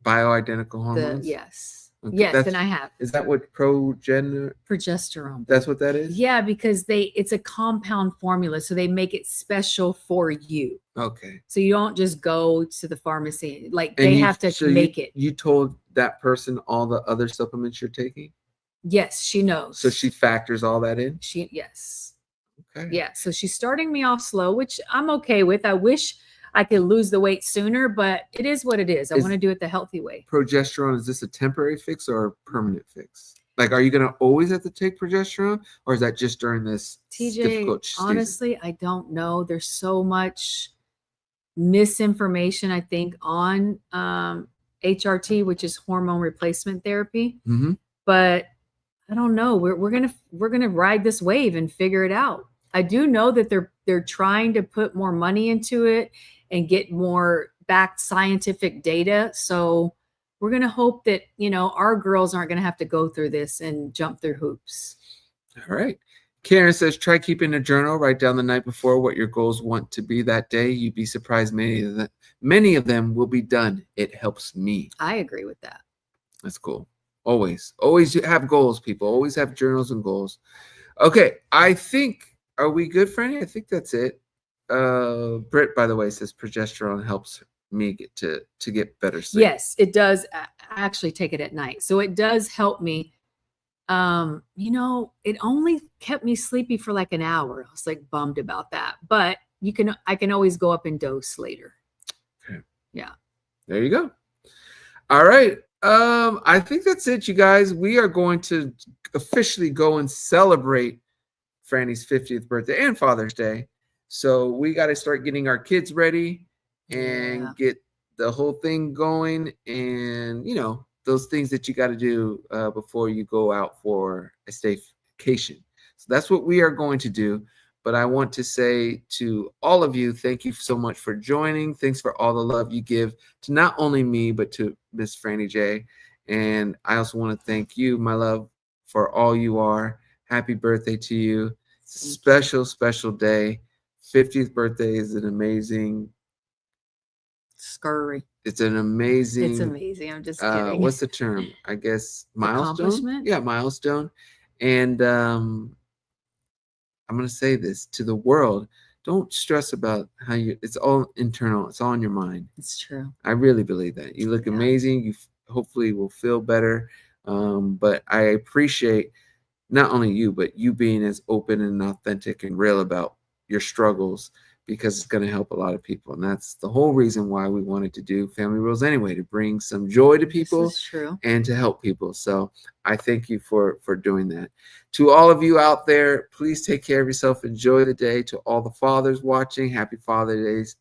Bioidentical hormones? Yes. Okay. Yes, and I have. Is that what progesterone? That's what that is? Yeah, because it's a compound formula, so they make it special for you. Okay. So you don't just go to the pharmacy. Like And they have to make it. You told that person all the other supplements you're taking? Yes, she knows. So she factors all that in? Yes. Okay. Yeah. So she's starting me off slow, which I'm okay with. I wish I could lose the weight sooner, but it is what it is. I want to do it the healthy way. Progesterone, is this a temporary fix or a permanent fix? Like, are you going to always have to take progesterone, or is that just during this difficult season? Honestly, I don't know. There's so much misinformation, I think, on HRT, which is hormone replacement therapy. Mm-hmm. But I don't know. We're gonna ride this wave and figure it out. I do know that they're trying to put more money into it and get more backed scientific data. So we're gonna hope that our girls aren't gonna have to go through this and jump through hoops. All right. Karen says, try keeping a journal. Write down the night before what your goals want to be that day. You'd be surprised many of them will be done. It helps me. I agree with that. That's cool. Always have goals, people. Always have journals and goals. Okay, I think, are we good, Franny? I think that's it. Britt, by the way, says progesterone helps me get better sleep. Yes, it does. I actually take it at night, so it does help me. It only kept me sleepy for like an hour. I was like bummed about that, but I can always go up and dose later. Okay. Yeah. There you go. All right. I think that's it, you guys. We are going to officially go and celebrate Franny's 50th birthday and Father's Day. So we got to start getting our kids ready and get the whole thing going, and those things that you got to do before you go out for a staycation. So that's what we are going to do. But I want to say to all of you, thank you so much for joining. Thanks for all the love you give to not only me, but to Miss Franny J. And I also want to thank you, my love, for all you are. Happy birthday to you. It's a special, special day. 50th birthday is an amazing. Scurry. It's an amazing. It's amazing. I'm just kidding. What's the term? I guess milestone. Accomplishment? Yeah, milestone. And I'm going to say this to the world. Don't stress about it's all internal. It's all in your mind. It's true. I really believe that. You look amazing. You hopefully will feel better. But I appreciate not only you, but you being as open and authentic and real about your struggles, because it's going to help a lot of people. And that's the whole reason why we wanted to do Family Rules anyway, to bring some joy to people. This is true. And to help people. So I thank you for doing that. To all of you out there, please take care of yourself. Enjoy the day. To all the fathers watching, happy Father's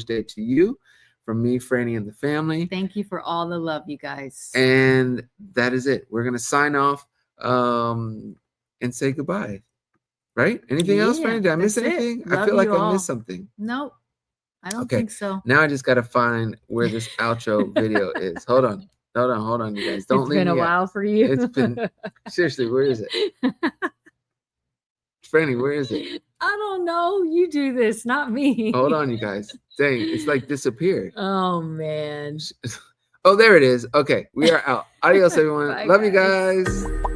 Day to you. from me, Franny, and the family. Thank you for all the love, you guys. And that is it. We're gonna sign off and say goodbye. Right? Anything else, Yeah, Franny? Did I miss that's it. anything? I Love feel like you I missed all. something. Nope, I don't Okay. think so. Now I just gotta find where this outro video is. Hold on, you guys. Don't It's leave been a me out. while for you. It's been seriously, where is it? Franny, where is it? I don't know. You do this, not me. Hold on, you guys. Dang, it's like disappeared. Oh man. Oh, there it is. Okay, we are out. Adios, everyone. Bye, Love you guys. guys.